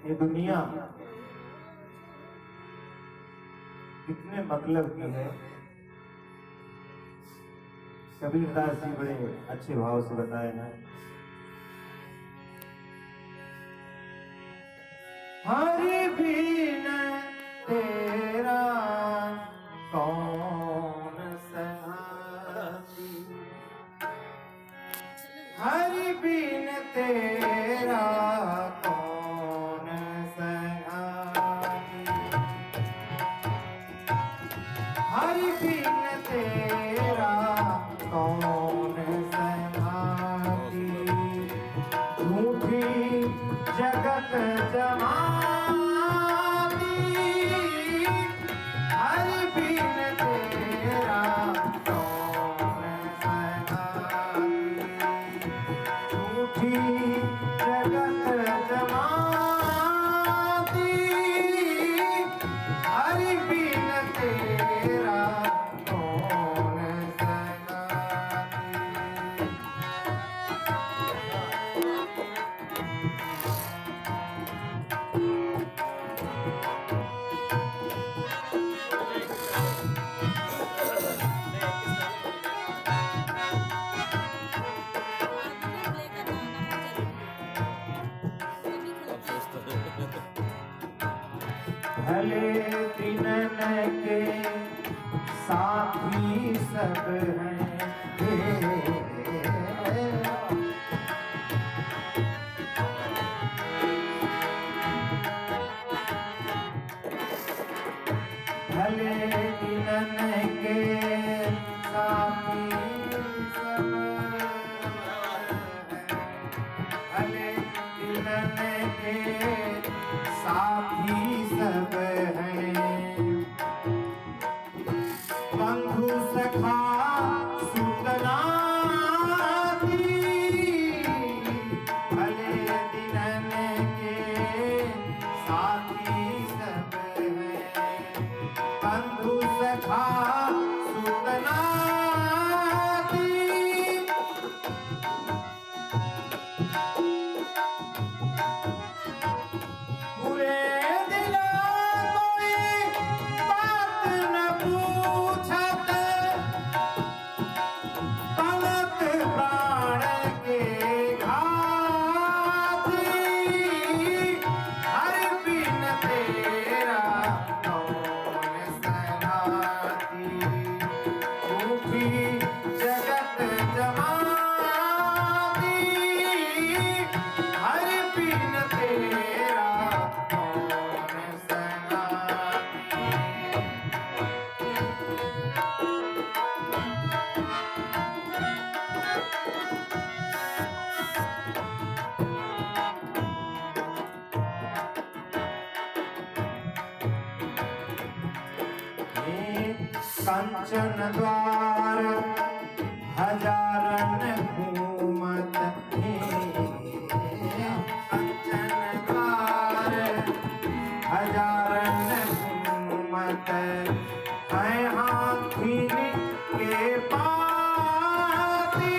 ये दुनिया कितने मतलब की है। कबीरदास जी बड़े अच्छे भाव से बताए हैं। हरि बिन तेरा कौन सहाती, हरि बिन तेरा कौन सहाती, हरि बिन तेरा कौन सहाती, झूठी जगत जमाती, हरि बिन तेरा कौन सहाती, झूठी जगत जमाती, हरि बिन तेरा कौन सहाती। भले दिनन के साथी सब हैं, भले दिनन के साथी सब हैं, भले दिनन के साथी सब हैं, बंधु सखा सुतनाती, भले दिनन के साथी सब हैं, बंधु सखा सुतनाती, बुरे दिला कोई बात न पूछत, पलक प्राण के घाती, हरि बिन तेरा कौन सहाती, झूठी जगत जमाती, हरि बिन तेरा कौन सहाती। कंचन द्वार हजारन घूमत, कंचन द्वार हजारन घूमत, हैं हाथी के पाती,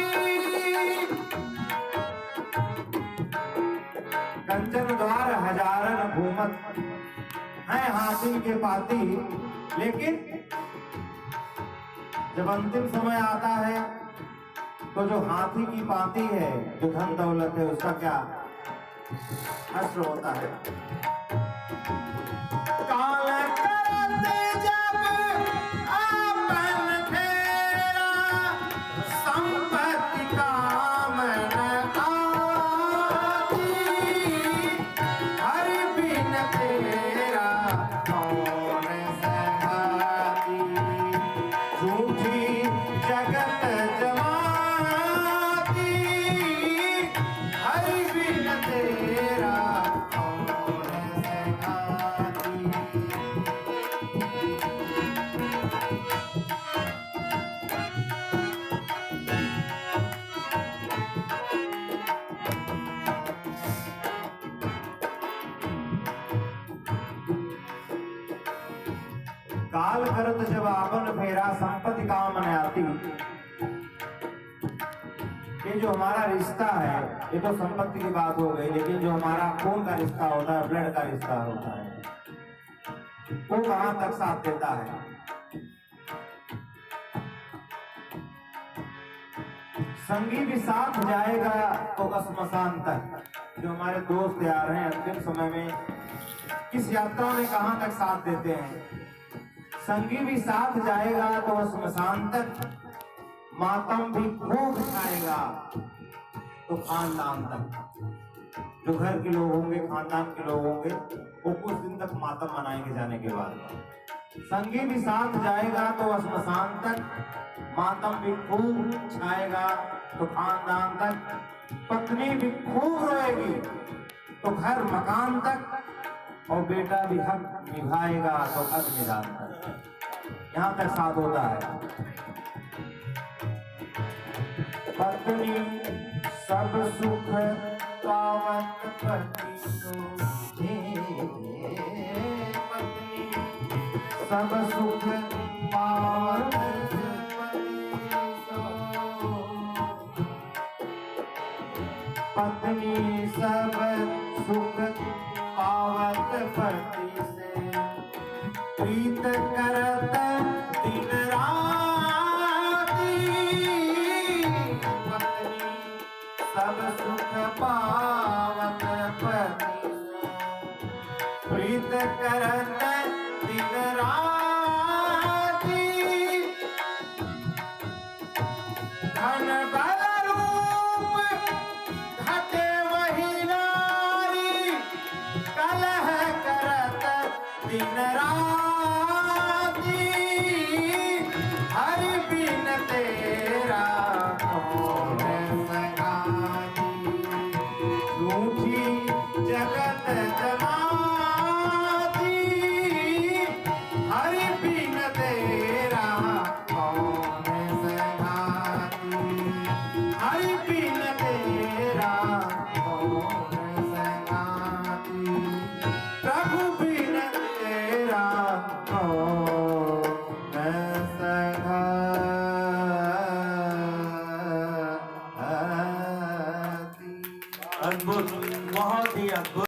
कंचन द्वार हजारन घूमत हैं हाथी के पाती, लेकिन जब अंतिम समय आता है तो जो हाथी की पाती है, जो धन दौलत है, उसका क्या हश्र होता है। काल करते जब आपन फेरा, संपत्ति काम न आती, हरि बिन तेरा कौन सहाती, झूठी जगत जमाती, हरि बिन तेरा कौन सहाती। काल करत जब आपन फेरा, संपत्ति काम न आती, ये जो हमारा रिश्ता है ये तो संपत्ति की बात हो गई, लेकिन जो हमारा खून का रिश्ता होता है, ब्लड का रिश्ता होता है, वो कहां तक साथ देता है। संगी भी साथ जाएगा तो श्मशान तक। जो हमारे दोस्त यार हैं अंतिम समय में किस यात्रा में कहां तक साथ देते हैं। संगी भी साथ जाएगा तो श्मशान तक, मातम भी खूब खाएगा तो खानदान तक। जो घर के लोग होंगे, खानदान के लोग होंगे, वो कुछ दिन तक मातम मनाएंगे जाने के बाद। संगी भी साथ जाएगा तो श्मशान तक, मातम भी खूब छाएगा तो खानदान तक। पत्नी भी खूब रोएगी तो घर मकान तक, और बेटा भी हक निभाएगा तो हक निदान तक। यहाँ तक साथ होता है। पत्नी सब सुख पावत पति पत्नी सब सुख पावत पत्नी सब सुख पावत पति से, प्रीत करत दिन राति। पत्नी सब सुख पावत पति से, प्रीत करत दिन राति। धन बल रूप घटे वही नारी, कलह करत दिन राति। हरि बिन तेरा कौन सगाई, झूठी जगत जमाती। हरि बिन तेरा कौन सगाई, हरि बिन तेरा कौन सगाई। प्रभु बिन तेरा कौन सगाई। अद्भुत, बहुत ही अद्भुत।